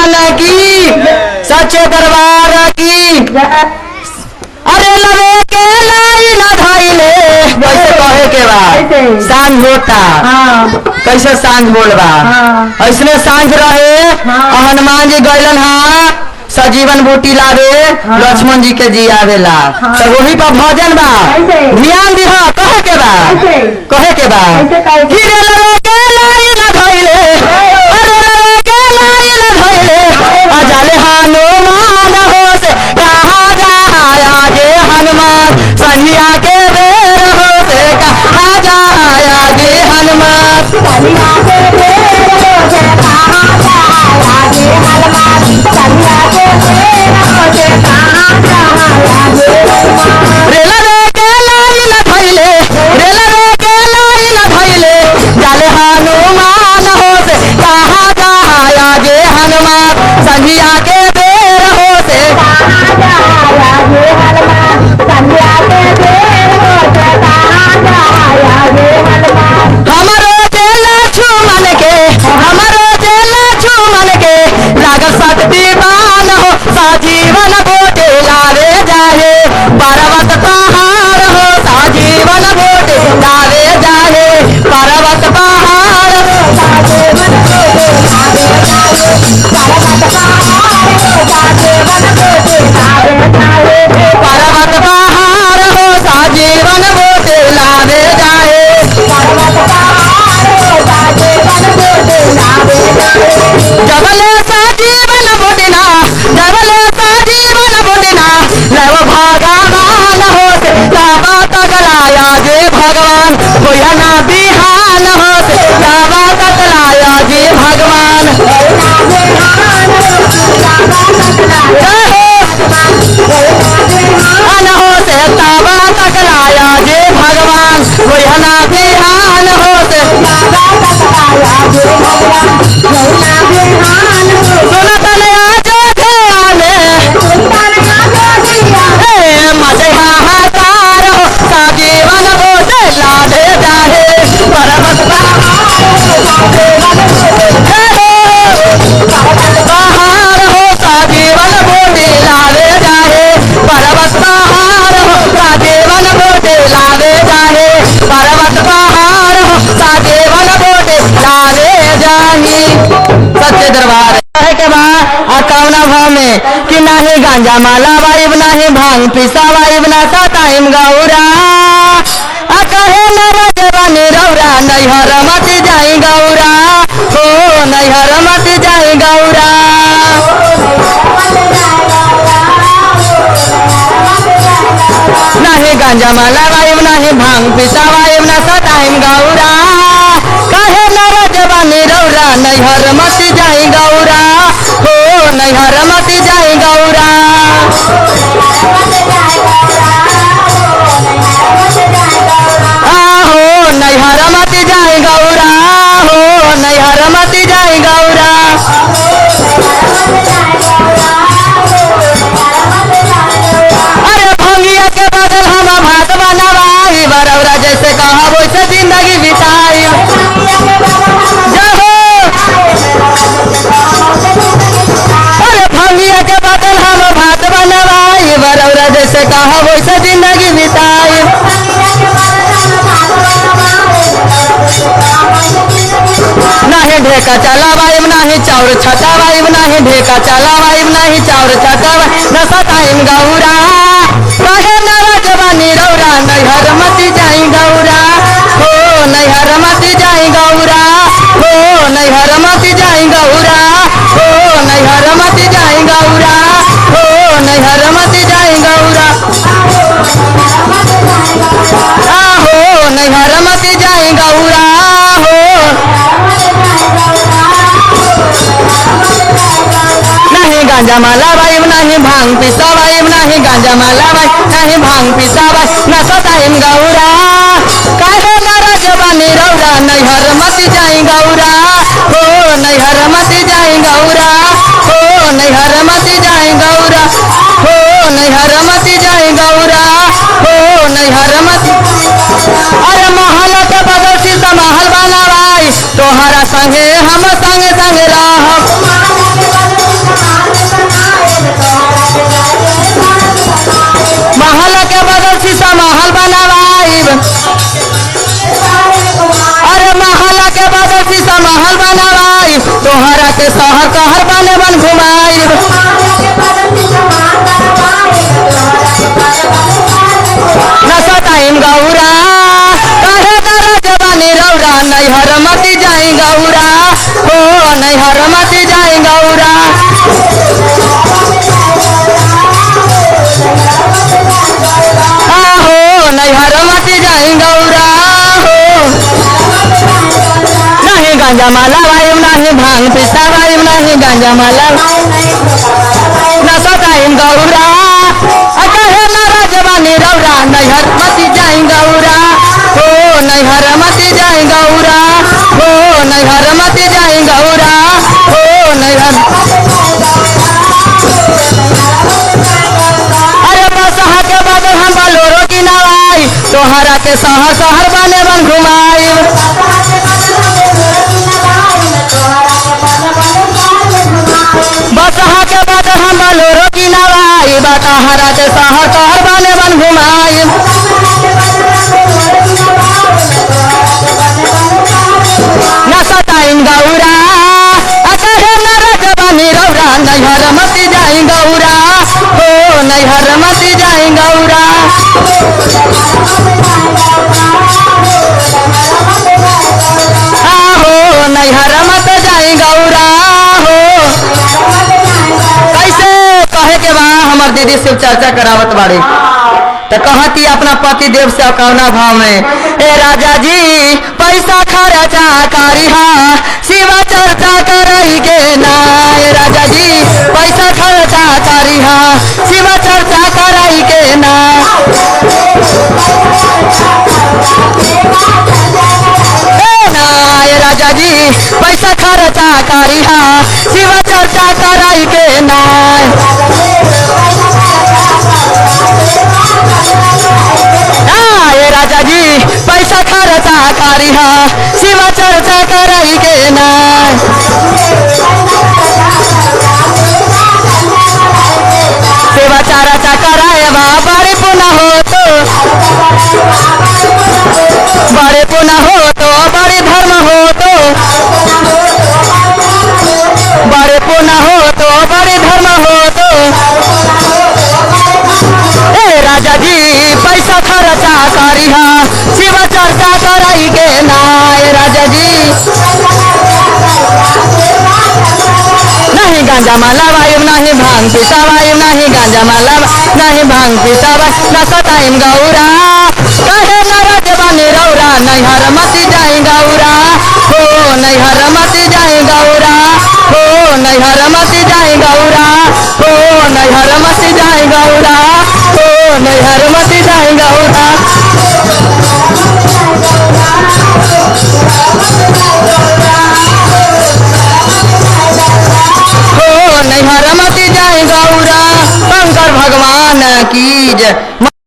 भगवान की, सच्चे दरबार की। अरे लवे के लाई ना धाइले वैसे कहे के बाद सांझ होता। कैसे सांझ बोलबा ऐसने सांझ रहे। हनुमान जी गैलन सजीवन बूटी लावे लक्ष्मण जी के जी आवेला तो वही पर भजन बा ध्यान दी। कहे के बा कहे के बा गिरे लवे के लाई ना धाइले, अरे लवे के लाई ना धाइले अजाले हनुमान हो से कहा जाया गे हनुमान संधिया के बेर हो से कहा जाया गे हनुमान संधिया के बेर हो से कहा जाया गे हनुमान संधिया के बेर हो से कहा जाया गे हनुमान। रे लवे के लाई न धइले, रे लवे के लाई न धइले जाले हनुमान हो से कहा जाया गे हनुमान संधिया के बेर हो से कहा जाया गे हनुमान संधिया के बेर हो से कहा जाया गे हनुमान। हमरो चेला छुमन के, हमरो चेला छुमन के लागल शक्तिमान हो साजीवन गोटे लावे जाहे पर्वत पहाड़ हो साजीवन गोटे लावे जाहे पर्वत पहाड़ हो साजीवन गोटे लावे जाहे पर्वत पहाड़ हो साजीवन गोटे लावे जाहे पर्वत पहाड़ हो साजीवन गोटे लावे जाहे पर्वत पहाड़ हो साजीवन गोटे लावे जाहे। जबले साजीवन बोटिना, जबले साजीवन बोटिना लव भगवान हो से लावा तकलाया जे भगवान कोया ना बिहान हो से लावा तकलाया जे भगवान कोया ना बिहान हो से लावा तकलाया हो से लावा तकलाया जे भगवान कोया ना बिहान हो से लावा तकलाया जे भगवान कोया ना बिहान हो। सुनतन आजो ध्याने, सुनतन आजो ध्याने मजे हाहाकार हो साजीवन गोटे लावे जाहे पर्वत पहाड़ हो साजीवन गोटे पर्वत पहाड़ हो साजीवन गोटे लावे जाहे पर्वत पहाड़ हो साजीवन गोटे लावे जाहे पर्वत पहाड़ हो साजीवन गोटे लावे जाही। सच्चे दरबार कहे के बा कौना भाव में कि नाही गांजा माला वाइब नाही भांग पिसा वाइब ना टाइम गौरा कहे न रजवानी रौरा नैहर मत जाई गौरा हो नैहर मत जाई गौरा। नाही गांजा माला वाइब नाही भांग पिसा वाइब ना टाइम गौरा कहे न रजवानी रौरा नैहर मत जाई गौरा हो नैहर मत जाई गौरा। हो नैहर मत जाई गौरा हो नैहर मत जाई गौरा। अरे भंगिया के बदल हम भात बनवाई बरौरा जैसे कहा वैसे जिंदगी बिताई जहो। अरे भंगिया के बदल हम भात बनवाई बरौरा जैसे कहा वैसे जिंदगी बिताई। नाही ढेका चला वाइब नाही चाउर छटा वाइब नाही ढेका चला वाइब नाही चाउर छटा नशा टाइम गौरा कहे न रजवानी रौरा नैहर मत जाई गौरा हो नैहर मत जाई गौरा हो नैहर मत जाई गौरा हो नैहर मत जाई गौरा हो नैहर मत जाई गौरा हो नैहर मत जाई गौरा हो। नहीं गांजा माला वाइब नहीं भांग पिसा वाइब नहीं गांजा माला वाइब नहीं भांग पिसा वाइब नशा टाइम गौरा कहे न रजवानी रौरा नैहर मत जाई गौरा हो नैहर मत जाई गौरा हो नैहर मत जाई गौरा हो नैहर मत जाई गौरा हो नैहर मत। अरे महल के बदल सीता महल बनवाई तोहरा संगे हम संगे संगे रहब महल बनवाई अरे महल के बाद शीशा महल बनवाई तोहरा के शहर कहर बने बन घुमाई नशा टाइम गौरा कहे दरज बनी रौरा नैहर मती जाई गौरा हो नैहर मती जाई गौरा आहो नैहर मती जाई गौरा हो नहीं गांजा माला वायु नहीं भांग पिसा वायु नहीं गांजा माला नशा टाइम गौरा कहे नाराज बनी रौरा नैहर मती जाई गौरा हो नैहर मती जाई गौरा हो नैहर मती जाई गौरा हो नैहर अरे बसहा के बाद हम बलोरो की नवाई तोहरा के शहर शहर बने बन घुमाई बसहा के बाद हम बलोरो की नवाई तोहरा के शहर शहर बने बन घुमाई नशा टाइम गौरा कहे नाराज बनी रौरा नैहर मती जाई गौरा हो नैहर मती जाई गौरा आहो नैहर मत जाई गौरा हो कैसे कहे के बा हमर दीदी शिव चर्चा करावत बाड़ी तो कहती अपना पति देव से कौना भाव में ए राजा जी पैसा खर्चा करिहा शिव चर्चा करई के ना ए राजा जी पैसा खर्चा करिहा शिव चर्चा करई के ना ए राजा जी पैसा खर्चा करिहा शिव चर्चा करई के ना राजा जी पैसा खर्चा करिहा शिव चर्चा करई के ना सेवा चर्चा कराए बड़े पुनः हो तो बड़े पुनः हो तो बड़े धर्म हो तो बड़े पुनः हो तो बड़े धर्म हो तो ए राजा जी पैसा खर्चा करिहा शिव चर्चा करई के ना ए राजा जी नहीं गांजा माला वायु नहीं भांग पिसा वायु नहीं गांजा माला नहीं भांग पिसा वायु नशा टाइम गौरा कहे नाराज बनी रौरा नैहर मती जाई गौरा हो नैहर मती जाई गौरा हो नैहर मती जाई गौरा हो नैहर मती जाई गौरा हो नैहर मती जाई गौरा हो नैहर मती जाई गौरा शंकर भगवान की जय।